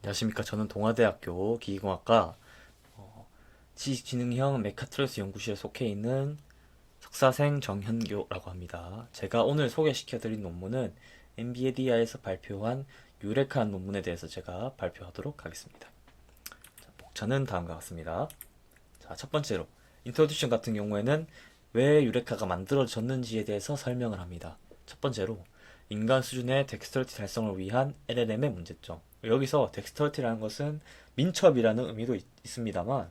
안녕하십니까. 저는 동아대학교 기계공학과 지식지능형 메카트로니스 연구실에 속해 있는 석사생 정현교라고 합니다. 제가 오늘 소개시켜드린 논문은 엔비디아에서 발표한 유레카 논문에 대해서 제가 발표하도록 하겠습니다. 목차는 다음과 같습니다. 자, 첫 번째로 인트로듀ction 같은 경우에는 왜 유레카가 만들어졌는지에 대해서 설명을 합니다. 첫 번째로 인간 수준의 덱스터리티 달성을 위한 LLM의 문제점. 여기서 덱스터리티라는 것은 민첩이라는 의미도 있습니다만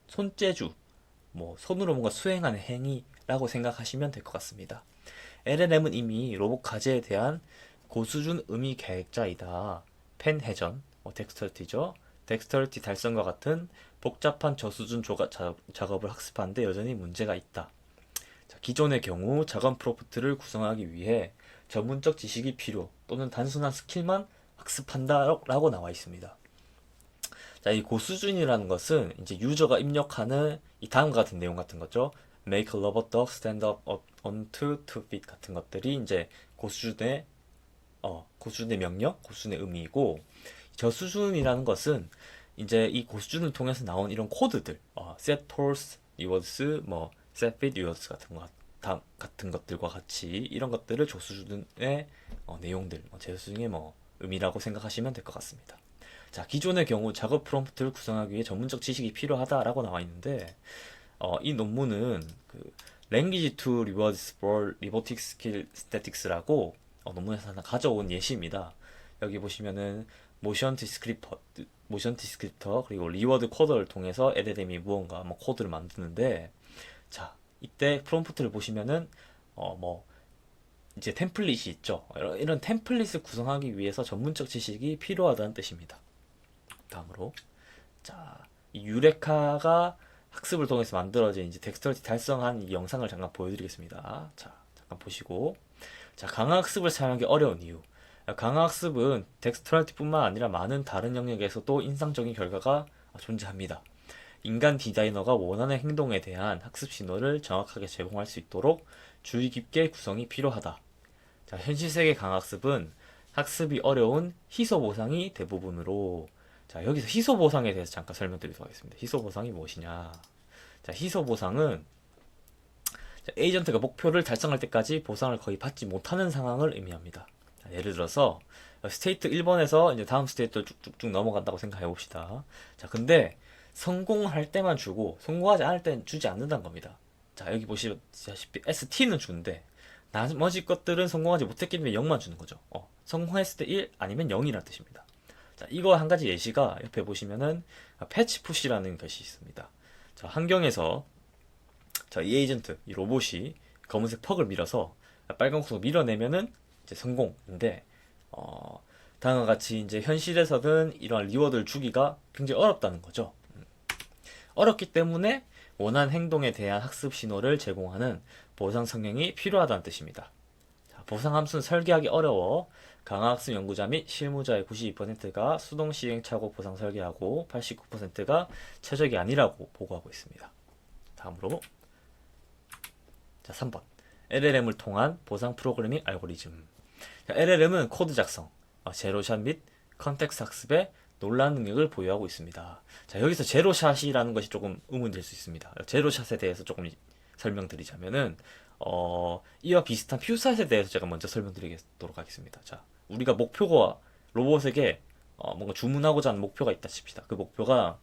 손재주, 손으로 뭔가 수행하는 행위라고 생각하시면 될 것 같습니다. LLM은 이미 로봇 과제에 대한 고수준 의미 계획자이다. 펜 회전, 덱스터리티죠. 덱스터리티 달성과 같은 복잡한 저수준 작업을 학습하는데 여전히 문제가 있다. 자, 기존의 경우 작업 프로mpt를 구성하기 위해 전문적 지식이 필요 또는 단순한 스킬만 학습한다라고 나와 있습니다. 자, 이 고수준이라는 것은 이제 유저가 입력하는 이 다음과 같은 내용 같은 거죠. Make a robot dog stand up on two feet 같은 것들이 이제 고수준의 명령, 고수준의 의미이고, 저수준이라는 것은 이제 이 고수준을 통해서 나온 이런 코드들, set force rewards, set fit rewards 같은 것들과 같이 이런 것들을 조수준의 내용들, 재수준의 의미라고 생각하시면 될 것 같습니다. 자, 기존의 경우 작업 프롬프트를 구성하기 위해 전문적 지식이 필요하다라고 나와 있는데, 이 논문은 Language to Rewards for Robotic Skill Statistics라고 논문에서 하나 가져온 예시입니다. 여기 보시면은 모션 디스크립터 그리고 리워드 코더를 통해서 LLM이 무언가 코드를 만드는데, 자, 이때 프롬프트를 보시면은 이제 템플릿이 있죠. 이런 템플릿을 구성하기 위해서 전문적 지식이 필요하다는 뜻입니다. 다음으로, 자, 이 유레카가 학습을 통해서 만들어진 이제 덱스터리티 달성한 이 영상을 잠깐 보여드리겠습니다. 자, 잠깐 보시고, 자, 강화학습을 사용하기 어려운 이유. 강화학습은 덱스터리티뿐만 아니라 많은 다른 영역에서도 인상적인 결과가 존재합니다. 인간 디자이너가 원하는 행동에 대한 학습 신호를 정확하게 제공할 수 있도록 주의 깊게 구성이 필요하다. 자, 현실 세계 강학습은 학습이 어려운 희소 보상이 대부분으로. 자, 여기서 희소 보상에 대해서 잠깐 설명드리도록 하겠습니다. 희소 보상이 무엇이냐? 자, 희소 보상은 에이전트가 목표를 달성할 때까지 보상을 거의 받지 못하는 상황을 의미합니다. 자, 예를 들어서 스테이트 1번에서 이제 다음 스테이트를 쭉쭉쭉 넘어간다고 생각해 봅시다. 자, 근데 성공할 때만 주고 성공하지 않을 때는 주지 않는다는 겁니다. 자, 여기 보시다시피 ST는 주는데 나머지 것들은 성공하지 못했기 때문에 0만 주는 거죠. 성공했을 때 1 아니면 0이라는 뜻입니다. 자, 이거 한 가지 예시가 옆에 보시면은 패치 푸시라는 것이 있습니다. 자, 환경에서 자, 이 에이전트, 이 로봇이 검은색 퍽을 밀어서 빨간 콕을 밀어내면은 이제 성공인데, 다음과 같이 이제 현실에서는 이러한 리워드를 주기가 굉장히 어렵다는 거죠. 어렵기 때문에 원하는 행동에 대한 학습 신호를 제공하는 보상 성향이 필요하다는 뜻입니다. 자, 보상 함수는 설계하기 어려워 강화학습 연구자 및 실무자의 92%가 수동 시행착오 보상 설계하고 89%가 최적이 아니라고 보고하고 있습니다. 다음으로, 자, 3번. LLM을 통한 보상 프로그래밍 알고리즘. 자, LLM은 코드 작성, 제로샷 및 컨텍스트 학습에 놀라운 능력을 보유하고 있습니다. 자, 여기서 제로샷이라는 것이 조금 의문될 수 있습니다. 제로샷에 대해서 조금 설명드리자면은, 이와 비슷한 퓨샷에 대해서 제가 먼저 설명드리도록 하겠습니다. 자, 우리가 목표가 로봇에게 뭔가 주문하고자 하는 목표가 있다 칩시다. 그 목표가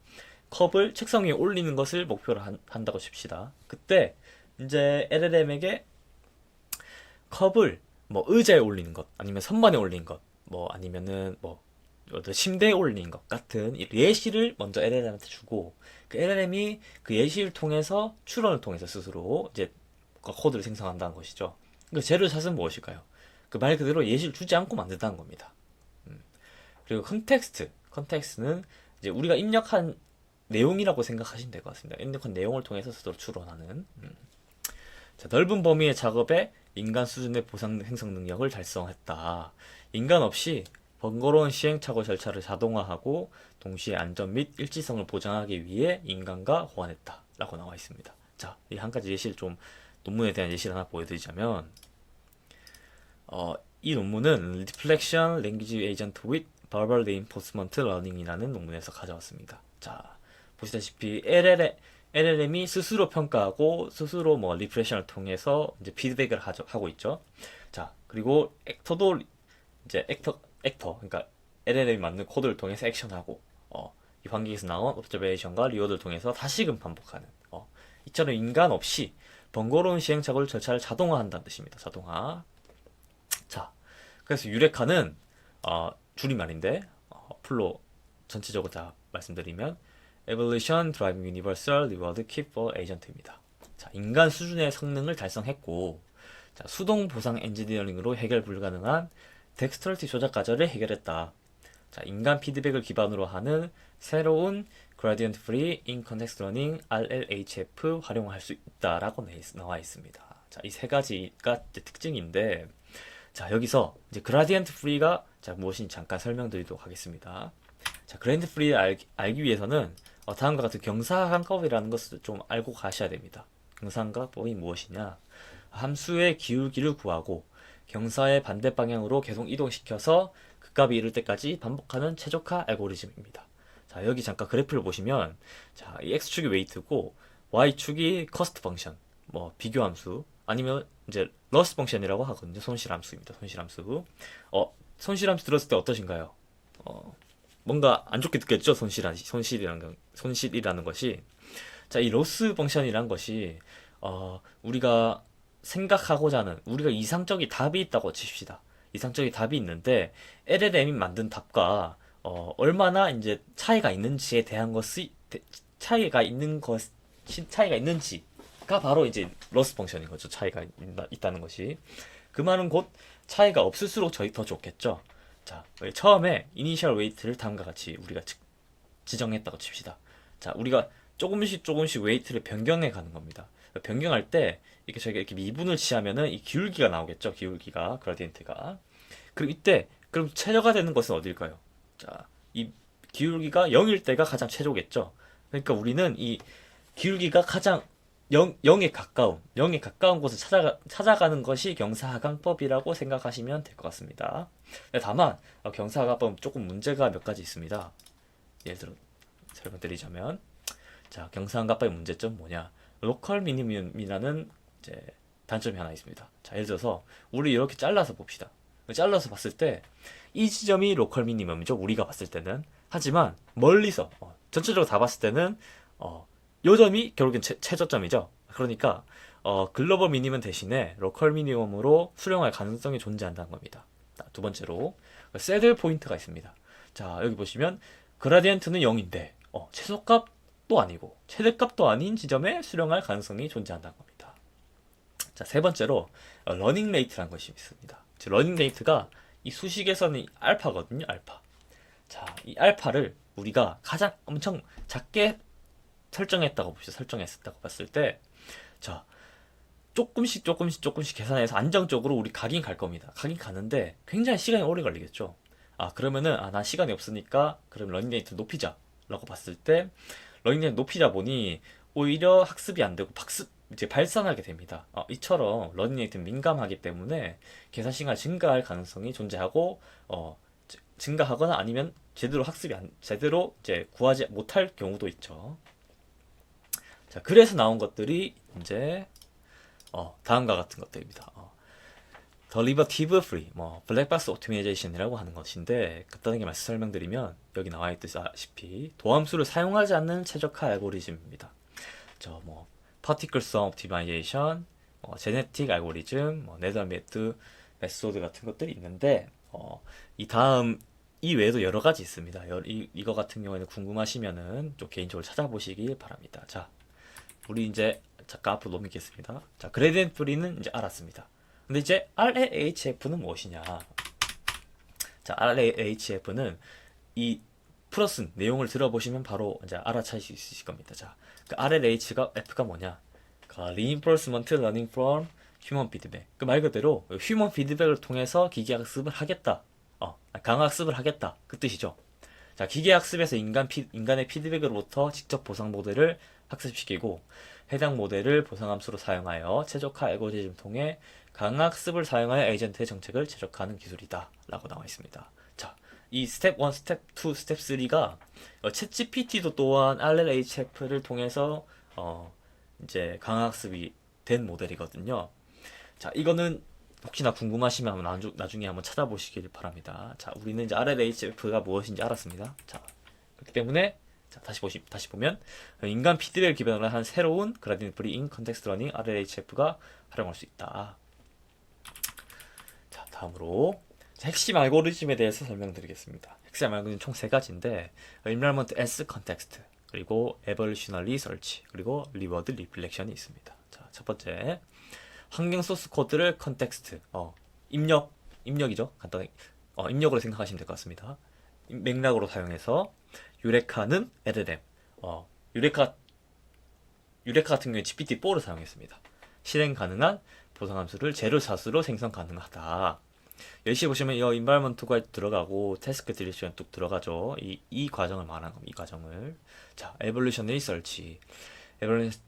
컵을 책상 위에 올리는 것을 목표로 한다고 칩시다. 그때 이제 LLM에게 컵을 의자에 올리는 것, 아니면 선반에 올리는 것, 아니면은 침대에 올리는 것 같은 예시를 먼저 LLM한테 주고, 그 LLM이 그 예시를 통해서 추론을 통해서 스스로 이제 코드를 생성한다는 것이죠. 그 제로샷은 무엇일까요? 그 말 그대로 예시를 주지 않고 만든다는 겁니다. 그리고 컨텍스트는 이제 우리가 입력한 내용이라고 생각하시면 될 것 같습니다. 입력한 내용을 통해서 스스로 추론하는. 자, 넓은 범위의 작업에 인간 수준의 보상 생성 능력을 달성했다. 인간 없이 번거로운 시행착오 절차를 자동화하고 동시에 안전 및 일치성을 보장하기 위해 인간과 호환했다. 라고 나와 있습니다. 자, 이 한 가지 예시를 좀, 논문에 대한 예시를 하나 보여드리자면, 이 논문은 Reflection Language Agent with Verbal Reinforcement Learning이라는 논문에서 가져왔습니다. 자, 보시다시피 LLM이 스스로 평가하고 스스로 뭐 리프레션을 통해서 이제 피드백을 하고 있죠. 자, 그리고 액터도 이제 그러니까 LLM이 만든 코드를 통해서 액션하고 이 환경에서 나온 옵저베이션과 리워드를 통해서 다시금 반복하는 이처럼 인간 없이 번거로운 시행착오를 절차를 자동화한다는 뜻입니다. 자동화. 자, 그래서 유레카는 줄임말인데 풀로 전체적으로 다 말씀드리면 Evolution Driving Universal Reward Keeper Agent입니다. 자, 인간 수준의 성능을 달성했고, 자, 수동 보상 엔지니어링으로 해결 불가능한 덱스터리티 조작 과제를 해결했다. 자, 인간 피드백을 기반으로 하는 새로운 Gradient Free In Context Learning RLHF 활용할 수 있다라고 나와 있습니다. 자, 이 세 가지가 특징인데, 자, 여기서 이제 Gradient Free가 무엇인지 잠깐 설명드리도록 하겠습니다. 자, Gradient Free를 알기 위해서는 다음과 같은 경사항법이라는 것을 좀 알고 가셔야 됩니다. 경사항법이 무엇이냐? 함수의 기울기를 구하고 경사의 반대 방향으로 계속 이동시켜서 그 값이 이를 때까지 반복하는 최적화 알고리즘입니다. 자, 여기 잠깐 그래프를 보시면, 자, 이 x축이 웨이트고 y축이 커스트 펑션, 뭐 비교 함수, 아니면 이제 러스 펑션이라고 하거든요. 손실 함수입니다. 손실 함수. 손실 함수 들었을 때 어떠신가요? 뭔가 안 좋게 느꼈죠? 손실이라는 것이. 자, 이 로스 펑션이라는 것이 우리가 생각하고자 하는 우리가 이상적인 답이 있다고 칩시다. 이상적인 답이 있는데 LLM이 만든 답과 얼마나 이제 차이가 있는지에 대한 것이 차이가 있는지가 바로 이제 로스 펑션인 거죠. 차이가 있다는 것이. 그 말은 곧 차이가 없을수록 더 좋겠죠. 자, 처음에 이니셜 웨이트를 다음과 같이 우리가 지정했다고 칩시다. 자, 우리가 조금씩 웨이트를 변경해 가는 겁니다. 변경할 때 저희가 이렇게 미분을 취하면은 이 기울기가 나오겠죠. 기울기가 그라디엔트가. 그럼 이때 그럼 최저가 되는 것은 어딜까요? 자, 이 기울기가 0일 때가 가장 최저겠죠. 그러니까 우리는 이 기울기가 가장 0에 가까운 곳을 찾아가는 것이 경사하강법이라고 생각하시면 될 것 같습니다. 다만 경사하강법은 조금 문제가 몇 가지 있습니다. 예를 들어 설명드리자면, 자, 경사하강법의 문제점 뭐냐? 로컬 미니멈이라는 이제 단점이 하나 있습니다. 자, 예를 들어서 우리 이렇게 잘라서 봅시다. 잘라서 봤을 때 이 지점이 로컬 미니멈이죠. 우리가 봤을 때는. 하지만 멀리서 전체적으로 다 봤을 때는 요 점이 결국엔 최저점이죠. 그러니까 글로벌 미니멈 대신에 로컬 미니멈으로 수령할 가능성이 존재한다는 겁니다. 자, 두 번째로 새들 포인트가 있습니다. 자, 여기 보시면 그라디언트는 0인데 최소값도 아니고 최대값도 아닌 지점에 수령할 가능성이 존재한다는 겁니다. 자, 세 번째로 러닝 레이트라는 것이 있습니다. 러닝 레이트가 이 수식에서는 알파거든요. 알파. 자, 이 알파를 우리가 가장 엄청 작게 설정했다고 봤을 때, 자, 조금씩 계산해서 안정적으로 우리 가긴 갈 겁니다. 가긴 가는데 굉장히 시간이 오래 걸리겠죠. 그러면은 난 시간이 없으니까 그럼 러닝 레이트 높이자 라고 봤을 때, 러닝 레이트 높이자 보니 오히려 학습이 안 되고 이제 발산하게 됩니다. 이처럼 러닝 레이트는 민감하기 때문에 계산 시간이 증가할 가능성이 존재하고 증가하거나 아니면 제대로 이제 구하지 못할 경우도 있죠. 자, 그래서 나온 것들이 이제 다음과 같은 것들입니다. Derivative Free, 블랙박스 오토메이제이션이라고 하는 것인데, 간단하게 설명드리면 여기 나와 있다시피 도함수를 사용하지 않는 최적화 알고리즘입니다. Particle Sum Optimization, 제네틱 알고리즘, 네덜메트 메소드 같은 것들이 있는데, 이 외에도 여러 가지 있습니다. 이거 같은 경우에는 궁금하시면은 좀 개인적으로 찾아보시길 바랍니다. 자, 우리 이제 잠깐 앞으로 넘기겠습니다. 자, 그레디언트 프리는 이제 알았습니다. 근데 이제 RLHF는 무엇이냐? 자, RLHF는 이 플러스 내용을 들어보시면 바로 이제 알아차실 수 있으실 겁니다. 자, 그 RLHF가 뭐냐? Reinforcement Learning from Human Feedback. 그 말 그대로 휴먼 피드백을 통해서 기계학습을 하겠다. 강학습을 하겠다. 그 뜻이죠. 자, 기계학습에서 인간의 피드백으로부터 직접 보상 모델을 학습시키고 해당 모델을 보상함수로 사용하여 최적화 알고리즘 통해 강학습을 사용하여 에이전트의 정책을 최적화하는 기술이다 라고 나와 있습니다. 자, 이 스텝 1, 스텝 2, 스텝 3가 챗 GPT도 또한 RLHF를 통해서 이제 강학습이 된 모델이거든요. 자, 이거는 혹시나 궁금하시면 나중에 한번 찾아보시길 바랍니다. 자, 우리는 이제 RLHF가 무엇인지 알았습니다. 자, 그렇기 때문에 자, 다시 보면 인간 피드백을 기반으로 한 새로운 그라디언트 프리 컨텍스트 러닝 RLHF가 활용할 수 있다. 자, 다음으로 핵심 알고리즘에 대해서 설명드리겠습니다. 핵심 알고리즘 총 세 가지인데 Environment as Context, 그리고 Evolutionary Search, 그리고 Reward Reflection이 있습니다. 자, 첫 번째 환경 소스 코드를 컨텍스트, 입력이죠. 간단하게 입력으로 생각하시면 될 것 같습니다. 맥락으로 사용해서 유레카는 LLM, 유레카 같은 경우에 GPT-4를 사용했습니다. 실행 가능한 보상함수를 재료 사수로 생성 가능하다. 열심히 보시면 이 environment가 들어가고 태스크 딜리션 뚝 들어가죠. 이 과정을 말하는 겁니다. 이 과정을. 자, evolutionary search.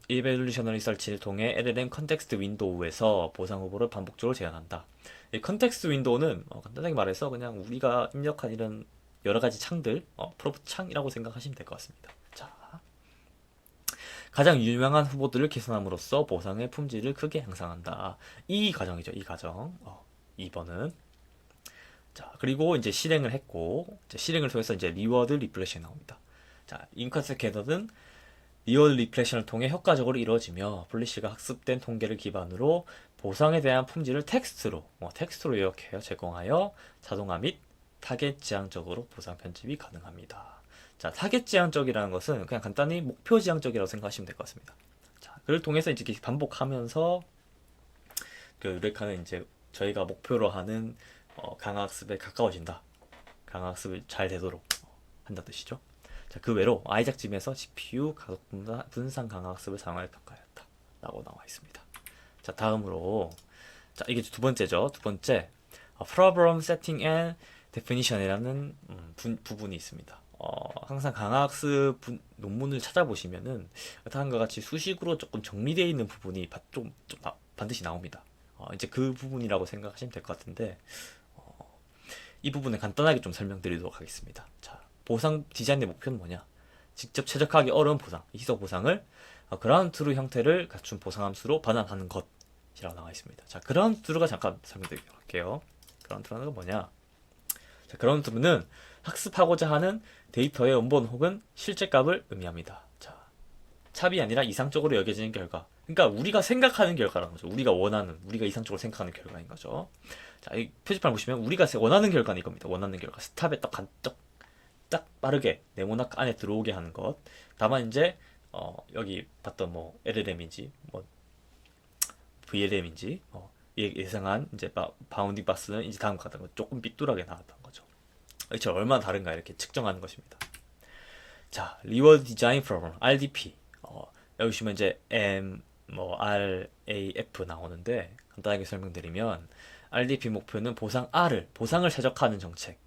evolutionary search를 통해 LLM 컨텍스트 윈도우에서 보상 후보를 반복적으로 제안한다. 이 컨텍스트 윈도우는 간단하게 말해서 그냥 우리가 입력한 이런 여러 가지 창들, 프롬프트 창이라고 생각하시면 될 것 같습니다. 자, 가장 유명한 후보들을 개선함으로써 보상의 품질을 크게 향상한다. 이 과정이죠. 이 과정. 2번은 자, 그리고 이제 실행을 했고, 이제 실행을 통해서 이제 리워드 리플렉션이 나옵니다. 자, 인컨셉트 개선은 리워드 리플렉션을 통해 효과적으로 이루어지며 플리시가 학습된 통계를 기반으로 보상에 대한 품질을 텍스트로 이렇게 제공하여 자동화 및 타겟 지향적으로 보상 편집이 가능합니다. 자, 타겟 지향적이라는 것은 그냥 간단히 목표 지향적이라고 생각하시면 될 것 같습니다. 자, 그를 통해서 이제 반복하면서 그 유레카는 이제 저희가 목표로 하는 강학습에 가까워진다. 강학습이 잘 되도록 한다 뜻이죠. 자, 그 외로 아이작짐에서 GPU 가속 분산 강학습을 사용할 평가였다. 라고 나와 있습니다. 자, 다음으로 자, 이게 두 번째죠. 두 번째 Problem Setting and Definition이라는 부분이 있습니다. 항상 강학습 논문을 찾아보시면은 다음과 같이 수식으로 조금 정리되어 있는 부분이 반드시 나옵니다. 이제 그 부분이라고 생각하시면 될 것 같은데 이 부분을 간단하게 좀 설명드리도록 하겠습니다. 자, 보상 디자인의 목표는 뭐냐? 직접 최적화하기 어려운 보상, 희소 보상을 그라운드 트루 형태를 갖춘 보상함수로 반환하는 것이라고 나와 있습니다. 자, 그라운드 트루가 잠깐 설명드리도록 할게요. 그라운드 트루는 뭐냐? 자, 그라운드 트루는 학습하고자 하는 데이터의 원본 혹은 실제 값을 의미합니다. 자, 찹이 아니라 이상적으로 여겨지는 결과. 그러니까 우리가 생각하는 결과라는 거죠. 우리가 이상적으로 생각하는 결과인 거죠. 자, 이 표지판 보시면 우리가 원하는 결과는 이겁니다. 원하는 결과. 스탑에 딱 빠르게 네모나크 안에 들어오게 하는 것. 다만 이제 여기 봤던 뭐 LLM인지 뭐 VLM인지 예상한 이제 바운딩 박스는 이제 다음과 같은 거 조금 삐뚤하게 나왔던 거죠. 이게 얼마나 다른가 이렇게 측정하는 것입니다. 자, 리워드 디자인 프로그램 RDP. 여기 보시면 이제 RAF 나오는데 간단하게 설명드리면 RDP 목표는 보상을 최적화하는 정책.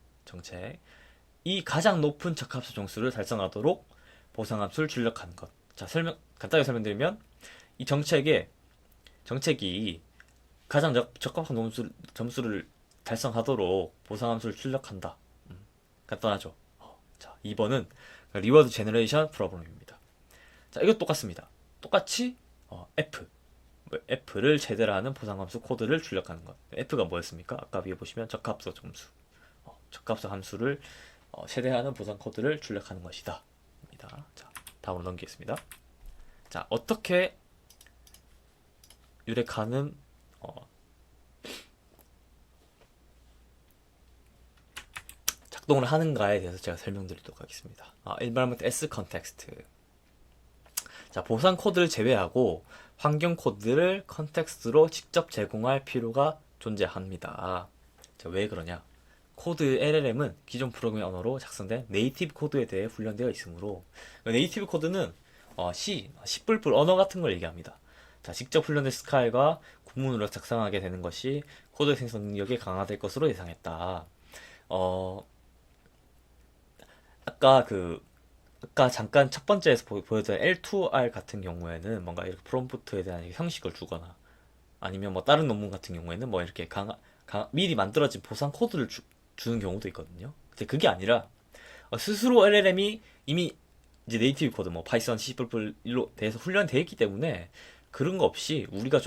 이 가장 높은 적합수 정수를 달성하도록 보상함수를 출력하는 것. 자, 간단하게 설명드리면 이 정책이 가장 적합한 점수를 달성하도록 보상함수를 출력한다. 간단하죠. 자, 2번은 리워드 제너레이션 프로그램입니다. 자, 이거 똑같습니다. 똑같이 F를 제대로 하는 보상함수 코드를 출력하는 것. F가 뭐였습니까? 아까 위에 보시면 적합수 점수. 적합수 함수를 최대화하는 보상 코드를 출력하는 것이다. 자, 다음으로 넘기겠습니다. 자, 어떻게 유레카는 작동을 하는가에 대해서 제가 설명드리도록 하겠습니다. Environment as Context. 자, 보상 코드를 제외하고 환경 코드를 컨텍스트로 직접 제공할 필요가 존재합니다. 자, 왜 그러냐? 코드 LLM은 기존 프로그래밍 언어로 작성된 네이티브 코드에 대해 훈련되어 있으므로 네이티브 코드는 C 언어 같은 걸 얘기합니다. 자, 직접 훈련된 스카일과 구문으로 작성하게 되는 것이 코드 생성 능력이 강화될 것으로 예상했다. 아까 잠깐 첫 번째에서 보여드린 L2R 같은 경우에는 뭔가 이렇게 프롬프트에 대한 형식을 주거나 아니면 뭐 다른 논문 같은 경우에는 뭐 이렇게 미리 만들어진 보상 코드를 주는 경우도 있거든요. 이제 그게 아니라 스스로 LLM이 이미 이제 네이티브 코드 뭐 파이썬, C++로 대해서 훈련되어 있기 때문에 그런 거 없이 우리가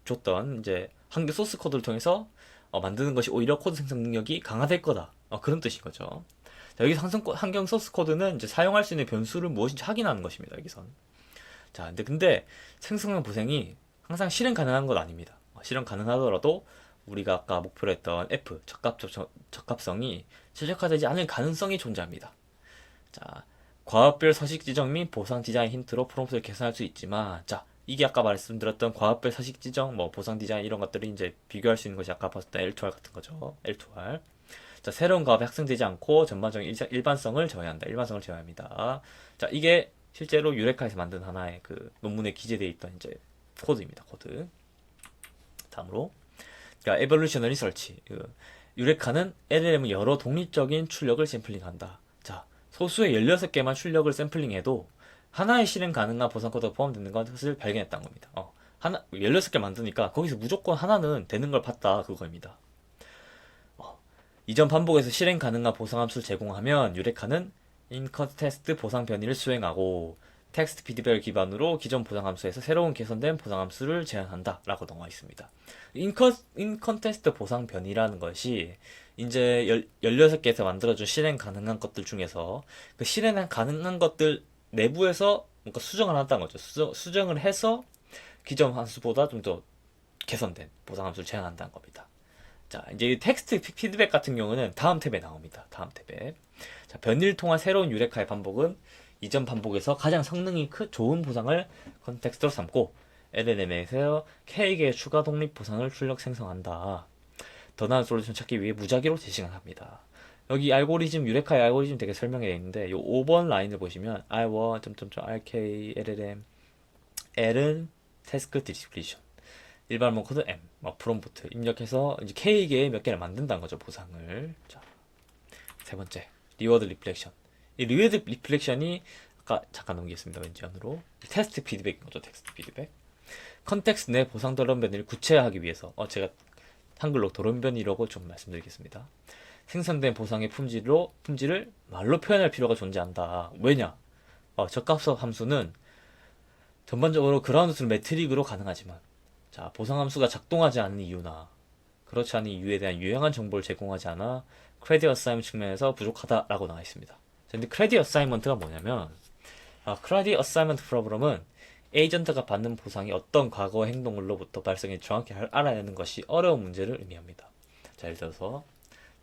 줬던 이제 한개 소스 코드를 통해서 만드는 것이 오히려 코드 생성 능력이 강화될 거다. 그런 뜻인 거죠. 자, 여기서 환경 소스 코드는 이제 사용할 수 있는 변수를 무엇인지 확인하는 것입니다. 여기선. 자, 근데 생성형 보생이 항상 실행 가능한 건 아닙니다. 실행 가능하더라도 우리가 아까 목표로 했던 F, 적합성이 최적화되지 않을 가능성이 존재합니다. 자, 과업별 서식 지정 및 보상 디자인 힌트로 프롬프트를 개선할 수 있지만, 자, 이게 아까 말씀드렸던 과업별 서식 지정, 뭐 보상 디자인 이런 것들이 이제 비교할 수 있는 것이 아까 봤을 때 L2R 같은 거죠. L2R. 자, 새로운 과업이 학생되지 않고 전반적인 일반성을 제어한다. 일반성을 제어합니다. 자, 이게 실제로 유레카에서 만든 하나의 그 논문에 기재되어 있던 이제 코드입니다. 코드. 다음으로, 그러니까 에볼루셔너리 설치. 유레카는 LLM은 여러 독립적인 출력을 샘플링한다. 자, 소수의 16개만 출력을 샘플링해도 하나의 실행 가능한 보상 코드가 포함되는 것을 발견했다는 겁니다. 16개 만드니까 거기서 무조건 하나는 되는 걸 봤다. 그거입니다. 이전 반복에서 실행 가능한 보상 함수를 제공하면 유레카는 인컨테스트 보상 변이를 수행하고 텍스트 피드백을 기반으로 기존 보상 함수에서 새로운 개선된 보상 함수를 제안한다 라고 나와 있습니다. 인컨테스트 보상 변이라는 것이 이제 16개에서 만들어준 실행 가능한 것들 중에서 그 실행 가능한 것들 내부에서 뭔가 수정을 한다는 거죠. 수정을 해서 기존 함수보다 좀 더 개선된 보상 함수를 제안한다는 겁니다. 자, 이제 텍스트 피드백 같은 경우는 다음 탭에 나옵니다. 다음 탭에. 자, 변이를 통한 새로운 유레카의 반복은 이전 반복에서 가장 성능이 좋은 보상을 컨텍스트로 삼고 LLM에서 K개의 추가 독립 보상을 출력 생성한다. 더 나은 솔루션 찾기 위해 무작위로 재시간 합니다. 여기 알고리즘, 유레카의 알고리즘 되게 설명해 있는데 요 5번 라인을 보시면 I1, .rk, LLM, L은 태스크 디스크리션, 일반 코드 M, 프롬프트 입력해서 이제 K개의 몇 개를 만든다는 거죠, 보상을. 자, 세 번째, 리워드 리플렉션. 이 리워드 리플렉션이 아까 잠깐 넘기겠습니다. 왠지 안으로. 테스트 피드백인 거죠, 테스트 피드백. 컨텍스트 내 보상 도론 변이를 구체화하기 위해서 제가 한글로 도론 변이라고 좀 말씀드리겠습니다. 생성된 보상의 품질을 말로 표현할 필요가 존재한다. 왜냐? 적합성 함수는 전반적으로 그라운드 트루 매트릭으로 가능하지만, 자, 보상 함수가 작동하지 않는 이유나 그렇지 않은 이유에 대한 유용한 정보를 제공하지 않아 크레딧 어사이먼트 측면에서 부족하다라고 나와 있습니다. 근데 크레딧 어사이먼트가 뭐냐면, 크레딧 어사이먼트 프로그램은 에이전트가 받는 보상이 어떤 과거 행동으로부터 발생해 정확히 알아내는 것이 어려운 문제를 의미합니다. 자, 예를 들어서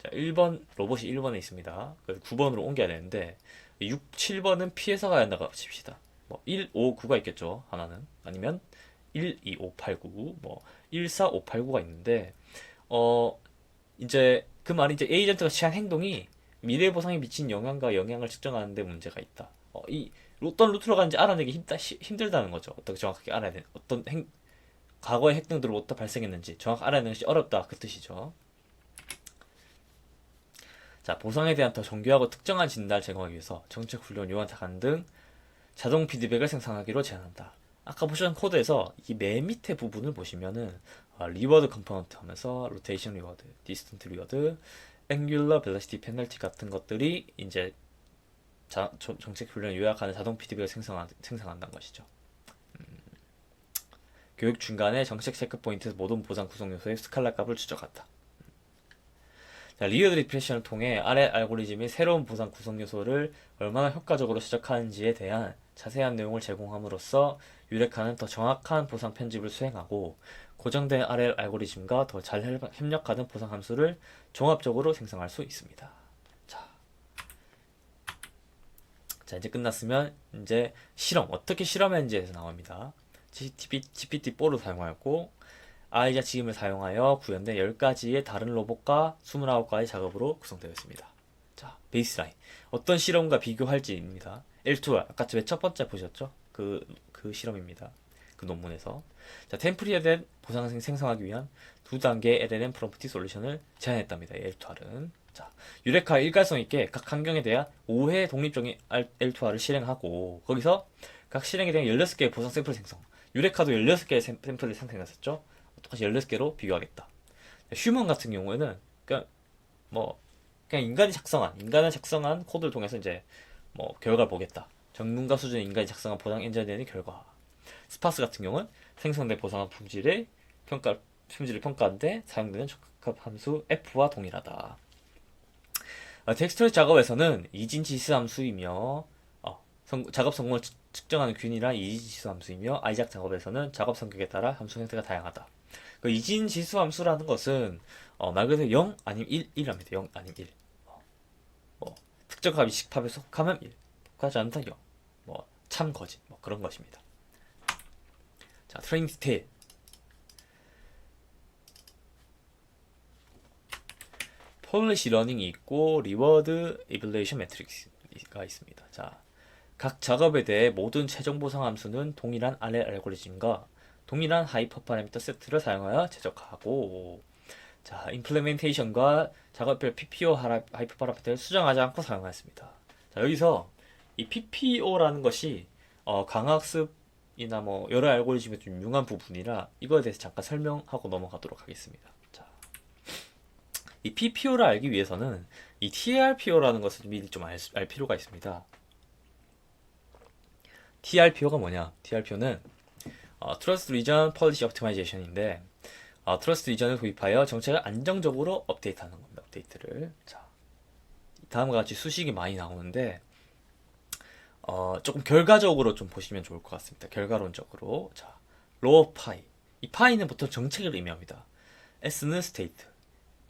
1번 로봇이 1번에 있습니다. 그래서 9번으로 옮겨야 되는데 6, 7번은 피해서 가야 한다고 칩시다. 1, 5, 9가 있겠죠. 하나는. 아니면 1, 2, 5, 8, 9, 1, 4, 5, 8, 9가 있는데 이제 그 말이 이제 에이전트가 취한 행동이 미래 보상에 미친 영향과 영향을 측정하는 데 문제가 있다. 이 어떤 루트로 가는지 알아내기 힘들다는 거죠. 어떻게 정확하게 알아야 되는, 과거의 행동들을 어디다 발생했는지 정확히 알아내는 것이 어렵다. 그 뜻이죠. 자, 보상에 대한 더 정교하고 특정한 진단을 제공하기 위해서 정책 훈련, 요원 타간 등 자동 피드백을 생성하기로 제안한다. 아까 보셨던 코드에서 이 맨 밑에 부분을 보시면은 리워드 컴포넌트 하면서 로테이션 리워드, 디스턴트 리워드, 앵귤러 벨로시티 페널티 같은 것들이 이제 정책 훈련을 요약하는 자동 피드백을 생성한다는 것이죠. 교육 중간에 정책 체크 포인트에서 모든 보상 구성 요소의 스칼라 값을 추적한다. 자, 리워드 리프레션을 통해 아래 알고리즘이 새로운 보상 구성 요소를 얼마나 효과적으로 추적하는지에 대한 자세한 내용을 제공함으로써 유레카는 더 정확한 보상 편집을 수행하고 고정된 RL 알고리즘과 더 잘 협력하는 보상 함수를 종합적으로 생성할 수 있습니다. 자, 이제 끝났으면 이제 실험, 어떻게 실험했는지에서 나옵니다. GPT-4를 사용하였고 아이자 지음을 사용하여 구현된 10가지의 다른 로봇과 29가지 작업으로 구성되어 있습니다. 자, 베이스라인. 어떤 실험과 비교할지입니다. L2R, 아까 첫 번째 보셨죠? 그 실험입니다. 그 논문에서. 자, 템플릿된 보상을 생성하기 위한 2단계 LLM 프롬프트 솔루션을 제안했답니다. L2R은. 자, 유레카 일관성 있게 각 환경에 대한 5회 독립적인 L2R을 실행하고 거기서 각 실행에 대한 16개의 보상 샘플 생성. 유레카도 16개의 샘플을 생성했었죠. 똑같이 16개로 비교하겠다. 휴먼 같은 경우에는 그러니까 그냥 인간이 작성한 코드를 통해서 이제 뭐 결과를 보겠다. 전문가 수준의 인간이 작성한 보상 엔진에 결과. 스파스 같은 경우는 생성된 보상한 품질을 평가하는데 사용되는 적합 함수 f와 동일하다. 텍스트 작업에서는 이진지수 함수이며 작업 성공을 측정하는 균이란 이진지수 함수이며 아이작 작업에서는 작업 성격에 따라 함수 형태가 다양하다. 그 이진지수 함수라는 것은 말 그대로 0 아니면 1이랍니다. 0 아니면 1. 뭐 특정 값이 식합에 속하면 1, 속하지 않다 0. 뭐 참 거짓 뭐 그런 것입니다. 자, 트레이닝 디테일. 폴리시 러닝이 있고 리워드 이블레이션 매트릭스가 있습니다. 자, 각 작업에 대해 모든 최종 보상 함수는 동일한 아래 알고리즘과 동일한 하이퍼 파라미터 세트를 사용하여 제적하고, 자, 임플레멘테이션과 작업별 PPO 하이퍼 파라미터를 수정하지 않고 사용하였습니다. 자, 여기서 이 PPO라는 것이 강학습이나 뭐 여러 알고리즘에 좀 유용한 부분이라 이거에 대해서 잠깐 설명하고 넘어가도록 하겠습니다. 자, 이 PPO를 알기 위해서는 이 TRPO라는 것을 미리 좀 알 필요가 있습니다. TRPO가 뭐냐? TRPO는 Trust Region Policy Optimization인데 트러스트 리전을 도입하여 정책을 안정적으로 업데이트하는 겁니다. 업데이트를. 자, 다음과 같이 수식이 많이 나오는데 조금 결과적으로 좀 보시면 좋을 것 같습니다. 결과론적으로. 자, 로어 파이. 이 파이는 보통 정책을 의미합니다. S는 스테이트,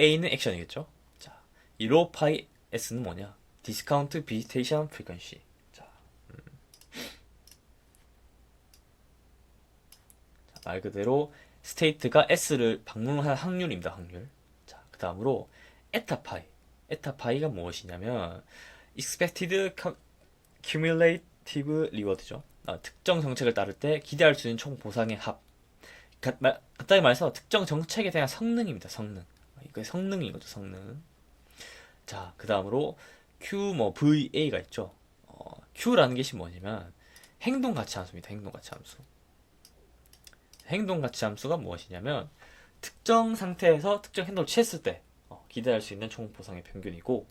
A는 액션이겠죠. 자, 이 로어 파이 S는 뭐냐? 디스카운트 비지테이션 프리퀀시. 자, 말 그대로 스테이트가 S를 방문할 확률입니다. 확률. 자, 그 다음으로 에타 파이. 에타 파이가 무엇이냐면 expected cumulative reward죠. 특정 정책을 따를 때 기대할 수 있는 총 보상의 합. 간단히 말해서 특정 정책에 대한 성능입니다. 성능. 이거 성능인 거죠. 성능. 자, 그 다음으로 Q 뭐 VA가 있죠. Q라는 것이 뭐냐면 행동 가치 함수입니다. 행동 가치 함수. 행동 가치 함수가 무엇이냐면 특정 상태에서 특정 행동을 취했을 때 기대할 수 있는 총 보상의 평균이고,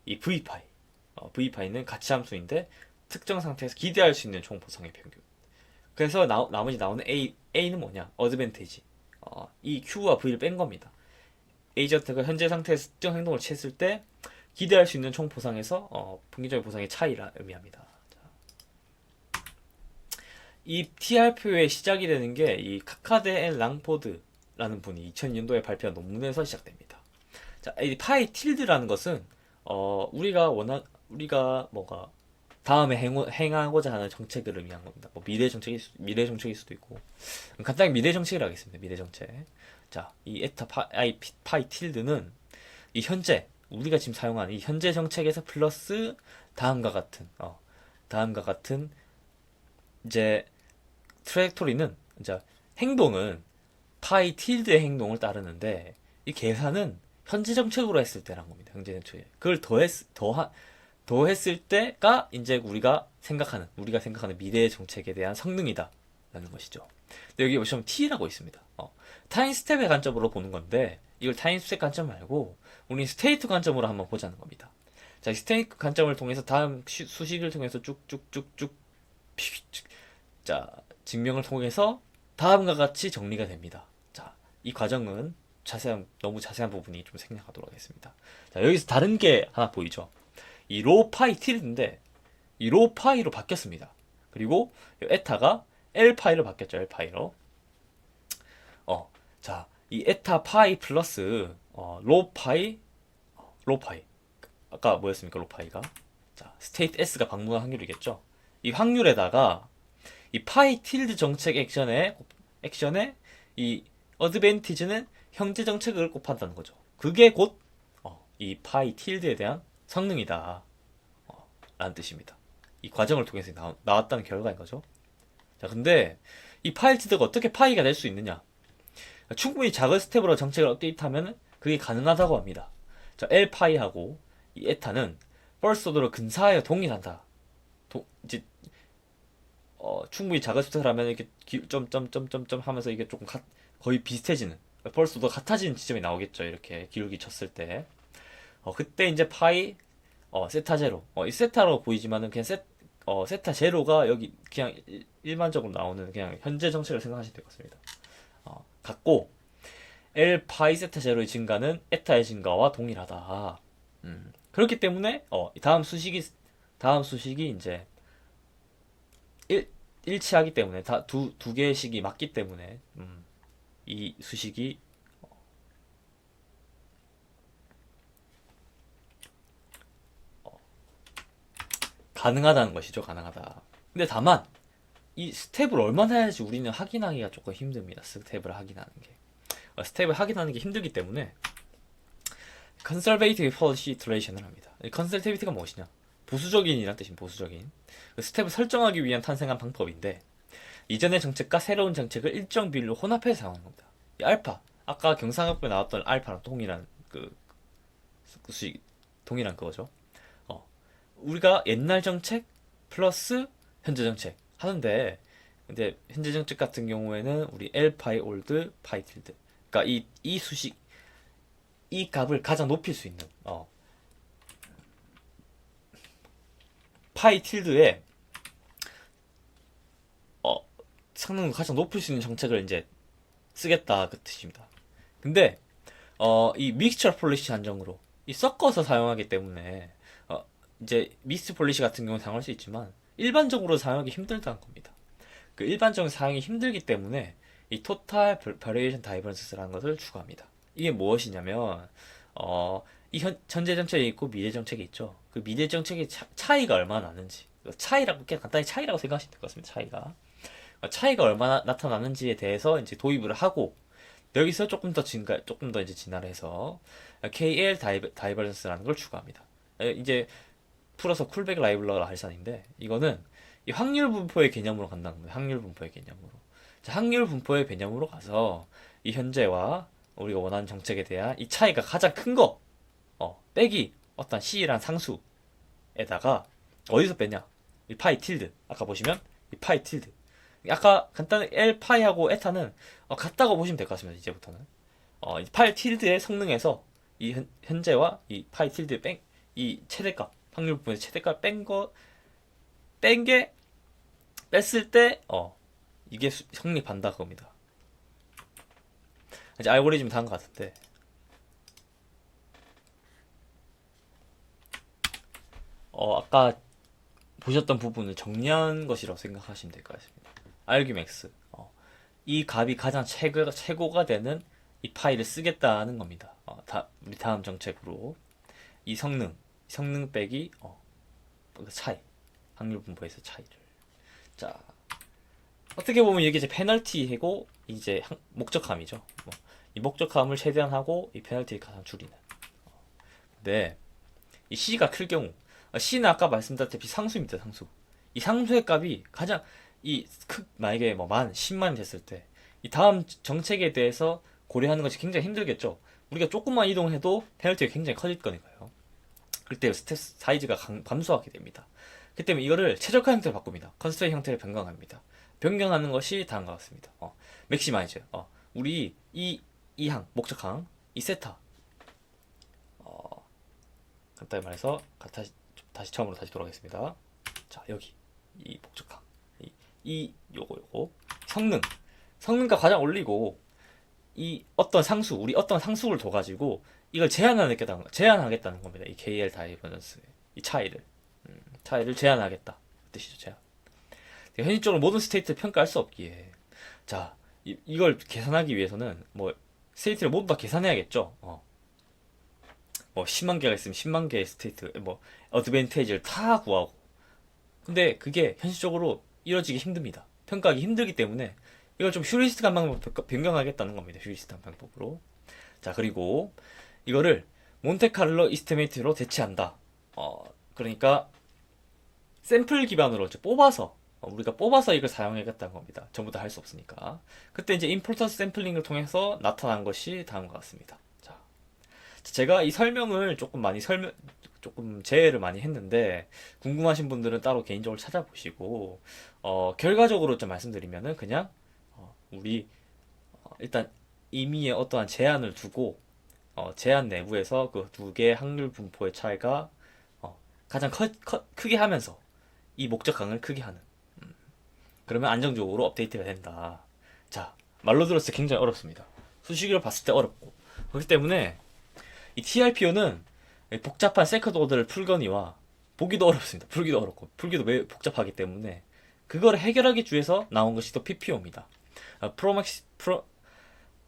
이 VPI, VPI는 가치 함수인데 특정 상태에서 기대할 수 있는 총 보상의 평균. 그래서 나머지 나오는 A는 뭐냐? 어드밴티지. 이 Q와 V를 뺀 겁니다. 에이전트가 현재 상태에서 특정 행동을 취했을 때 기대할 수 있는 총 보상에서 평균적인 보상의 차이라 의미합니다. 이 TRPO의 시작이 되는 게 이 카카데 앤 랑포드라는 분이 2000년도에 발표한 논문에서 시작됩니다. 자, 이 파이 틸드라는 것은 우리가 뭐가 다음에 행하고자 하는 정책을 의미한 겁니다. 뭐 미래 정책일 수도 있고, 간단히 미래 정책을 하겠습니다. 미래 정책. 자, 이 에타 파이 틸드는 이 현재 우리가 지금 사용하는 이 현재 정책에서 플러스 다음과 같은 이제 트레젝토리는 이제 행동은 파이 틸드의 행동을 따르는데 이 계산은 현재 정책으로 했을 때란 겁니다. 현재 정책. 그걸 더했을 때가 이제 우리가 생각하는 미래의 정책에 대한 성능이다라는 것이죠. 근데 여기 보시면 T라고 있습니다. 타임 스텝의 관점으로 보는 건데 이걸 타임 스텝 관점 말고 우리 스테이트 관점으로 한번 보자는 겁니다. 자, 스테이트 관점을 통해서 다음 수식을 통해서 쭉쭉쭉쭉 자, 증명을 통해서 다음과 같이 정리가 됩니다. 자, 이 과정은 너무 자세한 부분이 좀 생략하도록 하겠습니다. 자, 여기서 다른 게 하나 보이죠? 이 로 파이 틸인데 이 로 파이로 바뀌었습니다. 그리고 에타가 L 파이로 바뀌었죠. L 파이로. 자, 이 에타 파이 플러스 로 파이 아까 뭐였습니까? 로 파이가. 자, 스테이트 S가 방문한 확률이겠죠. 이 확률에다가 이 파이 틸드 정책 액션에 이 어드밴티지는 현재 정책을 곱한다는 거죠. 그게 곧 이 파이 틸드에 대한 성능이다 라는 뜻입니다. 이 과정을 통해서 나왔다는 결과인 거죠. 자, 근데 이 파이 틸드가 어떻게 파이가 될 수 있느냐? 충분히 작은 스텝으로 정책을 업데이트하면 그게 가능하다고 합니다. 자, L 파이하고 이 에타는 퍼스트 오더로 근사하여 동일하다. 이제 충분히 작은 스텝을 하면 이렇게 점점점점점 하면서 이게 조금 거의 비슷해지는, 퍼스트 오더 같아지는 지점이 나오겠죠. 이렇게 기울기 쳤을 때. 그때 이제 파이 세타 제로. 이 세타로 보이지만은 그냥 세타 제로가 여기 그냥 일반적으로 나오는 그냥 현재 정책을 생각하시면 될 것 같습니다. 같고 L 파이 세타 제로의 증가는 에타의 증가와 동일하다. 그렇기 때문에 다음 수식이 이제 일치하기 때문에 두 개의 식이 맞기 때문에 이 수식이 가능하다는 것이죠. 가능하다. 근데 다만 이 스텝을 얼마나 해야지 우리는 확인하기가 조금 힘듭니다. 스텝을 확인하는 게. 스텝을 확인하는 게 힘들기 때문에 conservative policy iteration을 합니다. conservative가 무엇이냐? 보수적인이란 뜻입니다. 보수적인. 스텝을 설정하기 위한 탄생한 방법인데 이전의 정책과 새로운 정책을 일정 비율로 혼합해서 사용하는 겁니다. 이 알파, 아까 경상학부에 나왔던 알파랑 동일한 동일한 그거죠. 우리가 옛날 정책 플러스 현재 정책 하는데 근데 현재 정책 같은 경우에는 우리 L 파이 올드 파이 틸드 그러니까 이 수식 이 값을 가장 높일 수 있는 파이 틸드의 성능을 가장 높일 수 있는 정책을 이제 쓰겠다 그 뜻입니다. 근데 이 믹스처 폴리시 한정으로 이 섞어서 사용하기 때문에 이제 미스트 폴리시 같은 경우는 사용할 수 있지만 일반적으로 사용하기 힘들다는 겁니다. 그 일반적인 사용이 힘들기 때문에 이 토탈 바리에이션 다이버런스라는 것을 추구합니다. 이게 무엇이냐면 이 현재 정책이 있고 미래 정책이 있죠. 그 미래 정책의 차이가 얼마나 나는지 차이라고 그냥 간단히 차이라고 생각하시면 될 것 같습니다. 차이가 얼마나 나타나는지에 대해서 이제 도입을 하고 여기서 조금 더 이제 진화를 해서 KL 다이버런스라는 걸 추구합니다. 이제 풀어서 쿨백 라이블러 할산인데 이거는 이 확률 분포의 개념으로 간다는 거예요. 확률 분포의 개념으로. 자, 확률 분포의 개념으로 가서 이 현재와 우리가 원하는 정책에 대한 이 차이가 가장 큰 거, 빼기 어떤 C란 상수에다가 어디서 빼냐? 이 파이 틸드. 아까 보시면 이 파이 틸드. 아까 간단히 L 파이하고 에타는 같다고 보시면 될 것 같습니다. 이제부터는. 이 파이 틸드의 성능에서 이 현재와 이 파이 틸드 이 최대값 확률 부분에서 최대값 뺐을 때 이게 성립한다 그겁니다. 이제 알고리즘 다한 것 같은데 아까 보셨던 부분을 정리한 것이라고 생각하시면 될 것 같습니다. argmax 이 값이 가장 최고가 되는 이 파일을 쓰겠다는 겁니다. 우리 다음 정책으로 이 성능 빼기 차이 확률 분포에서 차이를 자 어떻게 보면 이게 이제 페널티고 이제 목적함이죠. 이 목적함을 최대한 하고 이 페널티를 가장 줄이는. 근데 이 C가 클 경우 C는 아까 말씀드렸다시피 상수입니다. 상수. 이 상수의 값이 가장 만약에 뭐 10만이 됐을 때 이 다음 정책에 대해서 고려하는 것이 굉장히 힘들겠죠. 우리가 조금만 이동해도 페널티가 굉장히 커질 거니까요. 그때 스텝 사이즈가 감소하게 됩니다. 그 때문에 이거를 최적화 형태로 바꿉니다. 컨스트레인 형태를 변경합니다. 변경하는 것이 다음과 같습니다. 맥시마이즈. 우리 이항 목적항 이 세타 간단히 말해서 다시 처음으로 다시 돌아가겠습니다. 자 여기 이 목적항 요거 성능값 가장 올리고 우리 어떤 상수를 둬가지고 이걸 제한하겠다는 겁니다. 이 KL 다이버전스 이 차이를 제한하겠다 그 뜻이죠. 제한. 현실적으로 모든 스테이트를 평가할 수 없기에 자 이걸 계산하기 위해서는 뭐 스테이트를 모두 다 계산해야겠죠. 뭐 10만 개가 있으면 10만 개의 스테이트 어드밴테이지를 다 구하고 근데 그게 현실적으로 이루어지기 힘듭니다. 평가하기 힘들기 때문에 이걸 좀 휴리스틱한 방법으로 변경하겠다는 겁니다. 휴리스틱한 방법으로. 자 그리고 이거를 몬테카를로 이스티메이트로 대체한다. 그러니까 샘플 기반으로 우리가 뽑아서 이걸 사용하겠다는 겁니다. 전부 다 할 수 없으니까. 그때 이제 임포턴스 샘플링을 통해서 나타난 것이 다음과 같습니다. 자, 제가 이 설명을 조금 제외를 많이 했는데 궁금하신 분들은 따로 개인적으로 찾아보시고 결과적으로 좀 말씀드리면은 그냥 우리 일단 임의의 어떠한 제한을 두고 제한 내부에서 그 두 개의 확률 분포의 차이가 가장 크게 하면서 이 목적항을 크게 하는. 그러면 안정적으로 업데이트가 된다. 자, 말로 들었을 때 굉장히 어렵습니다. 수식으로 봤을 때 어렵고. 그렇기 때문에 이 TRPO는 복잡한 세컨드 오더를 풀거니와 보기도 어렵습니다. 풀기도 어렵고 풀기도 매우 복잡하기 때문에 그걸 해결하기 위해서 나온 것이 또 PPO입니다.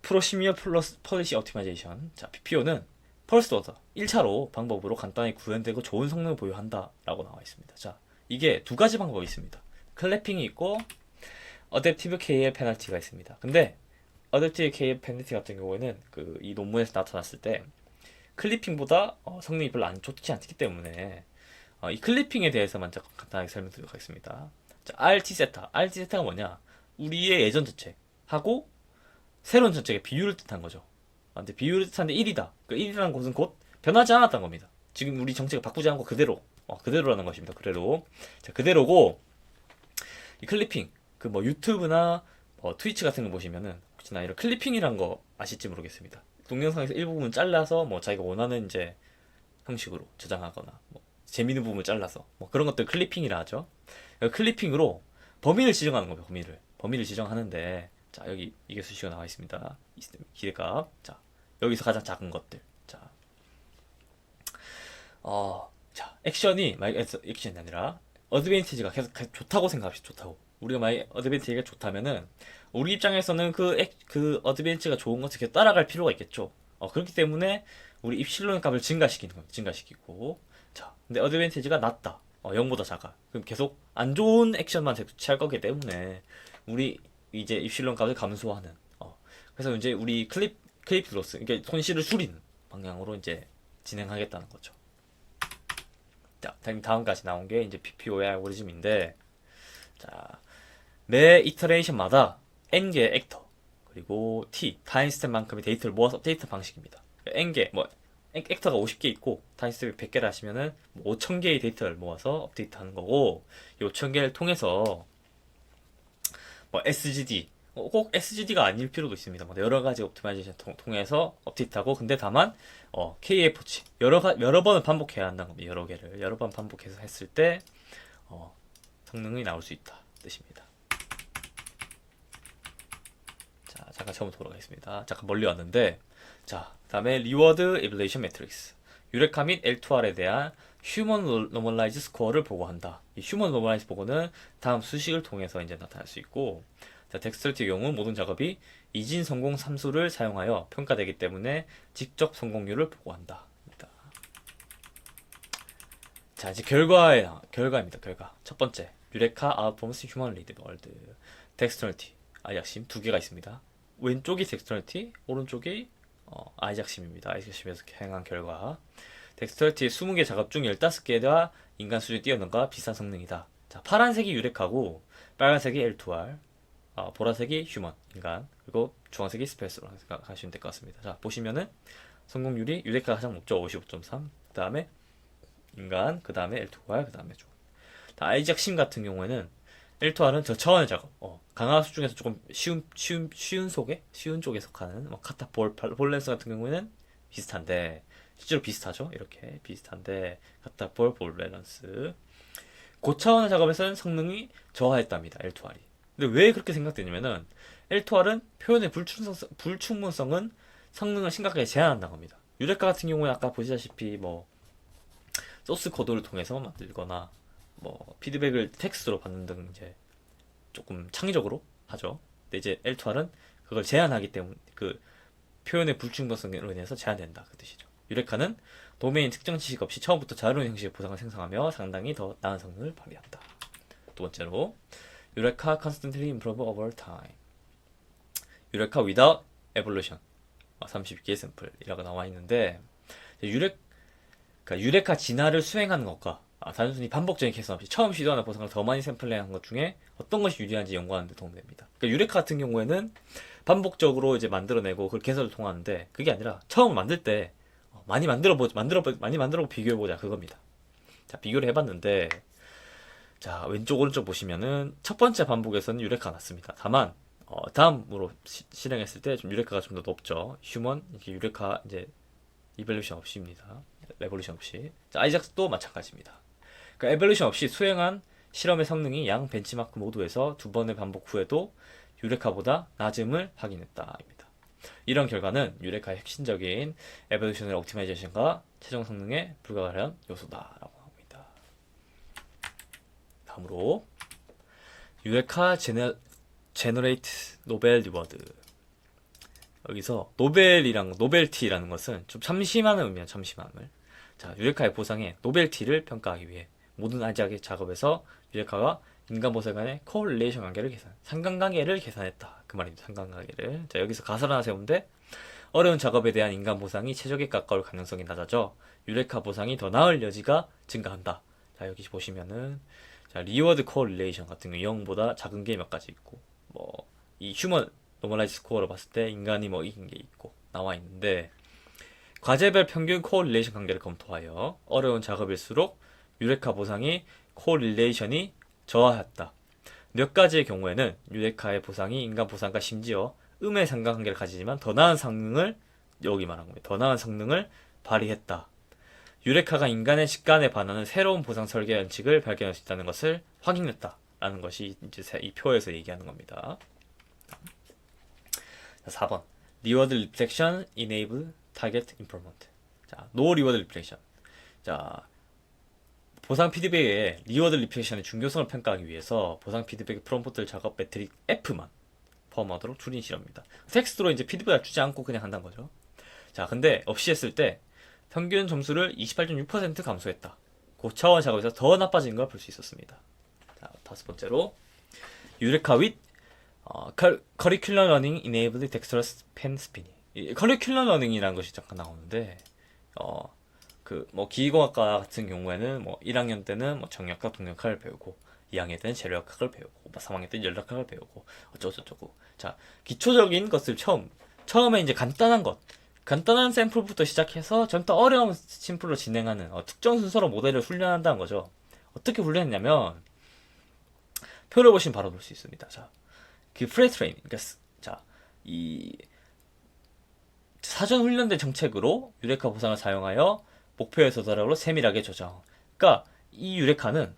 프로시미어 플러스 폴리시 옵티마이제이션. 자, PPO는 퍼스트 오더 1차로 방법으로 간단히 구현되고 좋은 성능을 보유한다 라고 나와 있습니다. 자, 이게 두 가지 방법이 있습니다. 클래핑이 있고 어댑티브 KL 페널티가 있습니다. 근데 어댑티브 KL 페널티 같은 경우에는 이 논문에서 나타났을 때 클리핑보다 성능이 별로 안 좋지 않기 때문에 이 클리핑에 대해서만 잠깐 간단하게 설명드리도록 하겠습니다. 자, RT 세타. RT 세타가 뭐냐? 우리의 예전 정책하고 새로운 정책의 비율을 뜻한 거죠. 근데 비율을 뜻하는데 1이다. 그 1이라는 것은 곧 변하지 않았다는 겁니다. 지금 우리 정책을 바꾸지 않고 그대로. 그대로라는 것입니다. 그대로. 자, 그대로고, 이 클리핑. 유튜브나 트위치 같은 거 보시면은, 혹시나 이런 클리핑이란 거 아실지 모르겠습니다. 동영상에서 일부분 잘라서 자기가 원하는 이제 형식으로 저장하거나, 재밌는 부분을 잘라서, 그런 것들 클리핑이라 하죠. 클리핑으로 범위를 지정하는 겁니다. 범위를 지정하는데, 자, 여기 이게 수식어가 나와 있습니다. 기대값. 자, 여기서 가장 작은 것들. 자, 액션이 액션이 아니라 어드밴티지가 계속 좋다고 생각합시다. 좋다고. 우리가 만약 어드밴티지가 좋다면은 우리 입장에서는 그 어드밴티지가 좋은 것을 계속 따라갈 필요가 있겠죠. 그렇기 때문에 우리 입실론 값을 증가시키는 겁니다. 증가시키고. 자, 근데 어드밴티지가 낮다. 0보다 작아. 그럼 계속 안 좋은 액션만 취할 거기 때문에 우리 이제 입실론 값을 감소하는. 그래서 이제 우리 클립 드로스, 그러니까 손실을 줄이는 방향으로 이제 진행하겠다는 거죠. 자, 다음까지 나온 게 이제 PPO의 알고리즘인데, 자, 매 이터레이션마다 n개의 액터 그리고 t 타임 스텝만큼의 데이터를 모아서 업데이트 방식입니다. n개 액터가 50개 있고 타임 스텝이 100개를 하시면은 5000개의 데이터를 모아서 업데이트하는 거고, 이 5000개를 통해서 SGD 꼭 SGD가 아닐 필요도 있습니다. 여러 가지 옵티마이제이션 통해서 업데이트하고, 근데 다만 KFC 여러 번을 반복해야 한다는 겁니다. 여러 번 반복해서 했을 때 성능이 나올 수 있다 뜻입니다. 자, 잠깐 처음부터 돌아가겠습니다. 잠깐 멀리 왔는데, 자, 다음에 리워드 에밸루에이션 매트릭스. 유레카 및 L2R에 대한 휴먼 노멀라이즈 스코어를 보고한다. 이 휴먼 노멀라이즈 보고는 다음 수식을 통해서 이제 나타날 수 있고, 자, 덱스터리티의 경우 모든 작업이 이진 성공 함수를 사용하여 평가되기 때문에 직접 성공률을 보고한다. 자, 이제 결과입니다. 결과. 첫 번째, 유레카 아웃퍼포먼스 휴먼 리드 월드. 덱스터리티 아이작심 두 개가 있습니다. 왼쪽이 덱스터리티, 오른쪽이 아이작심입니다. 아이작심에서 행한 결과. 덱스터리티 20개 작업 중 15개가 인간 수준이 뛰어넘가 비슷한 성능이다. 자, 파란색이 유레카고 빨간색이 L2R, 보라색이 휴먼, 인간, 그리고 주황색이 스페이스로 생각하시면 될 것 같습니다. 자, 보시면은 성공률이 유레카가 가장 높죠. 55.3. 그 다음에 인간, 그 다음에 L2R, 그 다음에 주. 아이작심 같은 경우에는 L2R은 저 차원의 작업, 강화수 중에서 조금 쉬운 쪽에 속하는 카타 볼렌스 같은 경우에는 비슷한데, 실제로 비슷하죠. 이렇게 비슷한데 카타 볼 밸런스 고차원의 작업에서는 성능이 저하했답니다. L2R이. 근데 왜 그렇게 생각되냐면은 L2R은 표현의 불충분성은 성능을 심각하게 제한한다는 겁니다. 유레카 같은 경우에 아까 보시다시피 소스 코드를 통해서 만들거나 피드백을 텍스트로 받는 등 이제 조금 창의적으로 하죠. 근데 이제 L2R은 그걸 제한하기 때문에 그 표현의 불충분성으로 인해서 제한된다 그 뜻이죠. 유레카는 도메인 특정 지식 없이 처음부터 자유로운 형식의 보상을 생성하며 상당히 더 나은 성능을 발휘한다. 두 번째로 유레카 constantly improve over time. 유레카 without evolution 30개의 샘플이라고 나와 있는데, 유레카 진화를 수행하는 것과 단순히 반복적인 개선 없이 처음 시도하는 보상을 더 많이 샘플링한 것 중에 어떤 것이 유리한지 연구하는 데 도움됩니다. 그러니까 유레카 같은 경우에는 반복적으로 이제 만들어내고 그걸 개선을 통하는데, 그게 아니라 처음 만들 때 많이 만들어보고 비교해보자 그겁니다. 자, 비교를 해봤는데, 자, 왼쪽 오른쪽 보시면은 첫 번째 반복에서는 유레카가 낮습니다. 다만 다음으로 실행했을 때 좀 유레카가 좀 더 높죠. 휴먼 이렇게 유레카 이제 이벨루션 없이입니다. 레볼루션 없이. 자, 아이작도 마찬가지입니다. 그러니까 에볼루션 없이 수행한 실험의 성능이 양 벤치마크 모두에서 두 번의 반복 후에도 유레카보다 낮음을 확인했다입니다. 이런 결과는 유레카의 핵심적인 에볼루셔널 옵티마이제이션과 최종 성능에 불가결한 요소다라고 합니다. 다음으로 유레카 제너레이트 노벨 리워드. 여기서 노벨티라는 것은 좀 참심하는 의미야, 참심함을. 자, 유레카의 보상에 노벨티를 평가하기 위해 모든 아이작의 작업에서 유레카가 인간 보상 간의 코릴레이션 관계를 상관관계를 계산했다. 그 말입니다. 상관관계를. 자, 여기서 가설 하나 세운데, 어려운 작업에 대한 인간 보상이 최적에 가까울 가능성이 낮아져 유레카 보상이 더 나을 여지가 증가한다. 자, 여기 보시면은, 자, 리워드 코릴레이션 같은 경우 0보다 작은 게 몇 가지 있고, 뭐, 이 휴먼 노멀라이즈 스코어로 봤을 때 인간이 뭐 이긴 게 있고 나와 있는데, 과제별 평균 코릴레이션 관계를 검토하여 어려운 작업일수록 유레카 보상이 코릴레이션이 저하했다. 몇 가지의 경우에는 유레카의 보상이 인간 보상과 심지어 음의 상관관계를 가지지만 더 나은 성능을, 여기 말한 겁니다. 더 나은 성능을 발휘했다. 유레카가 인간의 직관에 반하는 새로운 보상 설계 원칙을 발견할 수 있다는 것을 확인했다. 라는 것이 이제 이 표에서 얘기하는 겁니다. 4번. Reward Reflection Enable Target Improvement. 자, No Reward Reflection. 자, 보상 피드백의 리워드 리플렉션의 중요성을 평가하기 위해서 보상 피드백 프롬프트 작업 매트릭 F만 포함하도록 줄인 실험입니다. 텍스트로 이제 피드백을 주지 않고 그냥 한다는 거죠. 자, 근데 없이 했을 때 평균 점수를 28.6% 감소했다. 고차원 작업에서 더 나빠진 걸 볼 수 있었습니다. 자, 5번째로 유레카 with curricular learning enabled dexterous pen spinning. curricular learning이라는 것이 잠깐 나오는데, 뭐 기계공학과 같은 경우에는 뭐 1학년 때는 뭐 정역학, 동역학을 배우고, 2학년 때는 재료학을 배우고, 뭐 3학년 때는 연락학을 배우고, 어쩌고저쩌고. 자, 기초적인 것을 처음에 이제 간단한 샘플부터 시작해서 점점 어려운 심플로 진행하는 특정 순서로 모델을 훈련한다는 거죠. 어떻게 훈련했냐면, 표를 보시면 바로 볼 수 있습니다. 자, 그 프레이 트레이닝, 그러니까 자, 이 사전 훈련된 정책으로 유레카 보상을 사용하여 목표에 도달하도록 세밀하게 조정. 그러니까 이 유레카는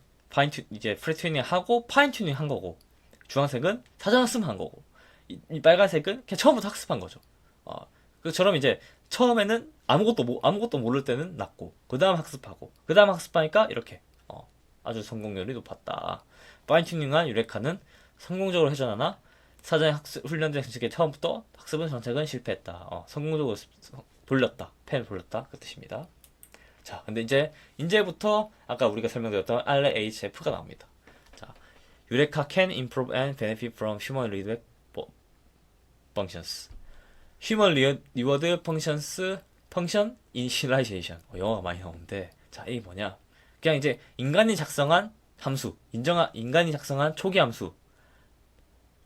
이제 프레이 트레이닝 하고 파인 튜닝 한 거고, 주황색은 사전 학습한 거고, 이 빨간색은 그냥 처음부터 학습한 거죠. 그처럼 이제 처음에는 아무것도 모를 때는 낮고, 그 다음 학습하고, 그 다음 학습하니까 이렇게 아주 성공률이 높았다. 파인 튜닝한 유레카는 성공적으로 회전하나 사전 훈련된 정책의 처음부터 학습은 정책은 실패했다. 성공적으로 펜을 돌렸다. 그 뜻입니다. 자, 근데 이제부터 아까 우리가 설명드렸던 RHF가 나옵니다. 자, 유레카 can improve and benefit from human reward functions. human reward functions function initialization. 영어가 많이 나오는데, 자, 이게 뭐냐? 그냥 이제 인간이 작성한 초기 함수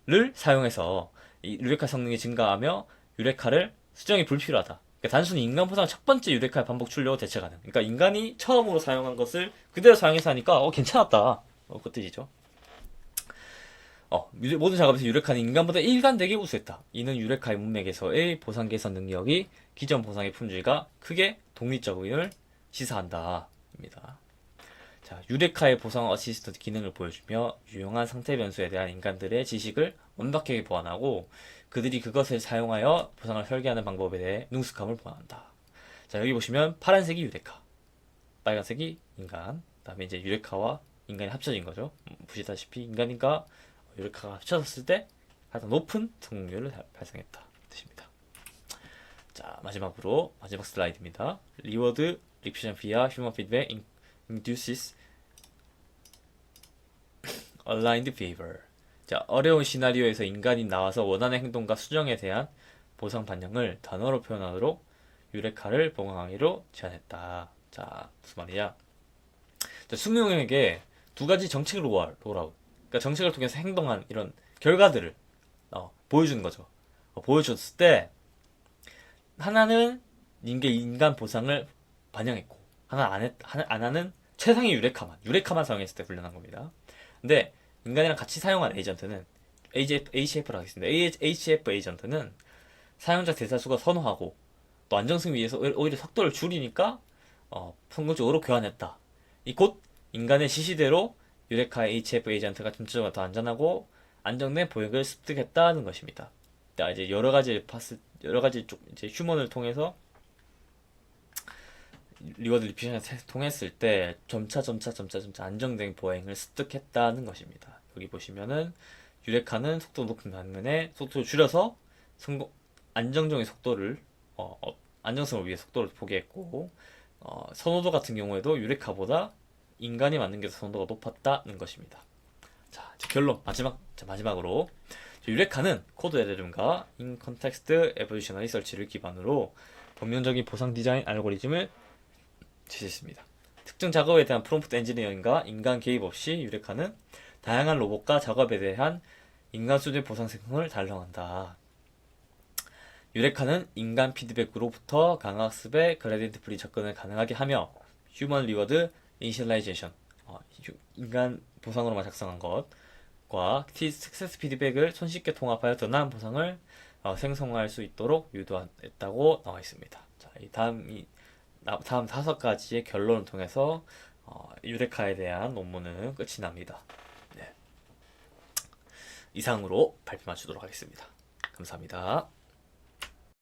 를 사용해서 이 유레카 성능이 증가하며 유레카를 수정이 불필요하다. 그러니까 단순히 인간 보상 첫 번째 유레카의 반복 출력으로 대체 가능. 그러니까 인간이 처음으로 사용한 것을 그대로 사용해서 하니까 괜찮았다. 그 뜻이죠. 모든 작업에서 유레카는 인간보다 일관되게 우수했다. 이는 유레카의 문맥에서의 보상 개선 능력이 기존 보상의 품질과 크게 독립적임을 시사한다. 입니다. 자, 유레카의 보상 어시스트 기능을 보여주며 유용한 상태 변수에 대한 인간들의 지식을 완벽하게 보완하고 그들이 그것을 사용하여 보상을 설계하는 방법에 대해 능숙함을 보완한다. 자, 여기 보시면 파란색이 유레카, 빨간색이 인간, 그 다음에 이제 유레카와 인간이 합쳐진 거죠. 보시다시피 인간과 유레카가 합쳐졌을 때 가장 높은 성공률을 발생했다. 뜻입니다. 자, 마지막 슬라이드입니다. 리워드 리피션 via human feedback induces aligned behavior. 자, 어려운 시나리오에서 인간이 나와서 원하는 행동과 수정에 대한 보상 반영을 단어로 표현하도록 유레카를 보강하기로 제안했다. 자, 무슨 말이냐? 자, 수명에게 두 가지 정책을 롤아웃. 그러니까 정책을 통해서 행동한 이런 결과들을 보여주는 거죠. 보여줬을 때 하나는 인간 보상을 반영했고 하나는 최상의 유레카만 사용했을 때 훈련한 겁니다. 근데 인간이랑 같이 사용한 에이전트는 HF라고 하겠습니다. HF 에이전트는 사용자 대다수가 선호하고 또 안정성 위해서 오히려 속도를 줄이니까 성공적으로 교환했다. 이 곧 인간의 지시대로 유레카 HF 에이전트가 전체적으로 더 안전하고 안정된 보행을 습득했다는 것입니다. 자, 이제 여러 가지 쪽 이제 휴먼을 통해서 리워드 리피션을 통했을 때 점차 안정된 보행을 습득했다는 것입니다. 여기 보시면은 유레카는 속도 높은 반면에 속도를 줄여서 안정적인 속도를 안정성을 위해 속도를 포기했고 선호도 같은 경우에도 유레카보다 인간이 만든 게 더 선호도가 높았다는 것입니다. 자, 결론 마지막으로 유레카는 코드 LLM과 인 컨텍스트 에볼루셔너리 서치를 기반으로 범용적인 보상 디자인 알고리즘을 제시했습니다. 특정 작업에 대한 프롬프트 엔지니어링과 인간 개입 없이 유레카는 다양한 로봇과 작업에 대한 인간 수준의 보상 생성을 달성한다. 유레카는 인간 피드백으로부터 강학습의 그레디언트 프리 접근을 가능하게 하며 휴먼 리워드 이니셜라이제이션 인간 보상으로만 작성한 것과 스크세스 피드백을 손쉽게 통합하여 더 나은 보상을 생성할 수 있도록 유도했다고 나와 있습니다. 자, 다음 5가지의 결론을 통해서 유레카에 대한 논문은 끝이 납니다. 네. 이상으로 발표 마치도록 하겠습니다. 감사합니다.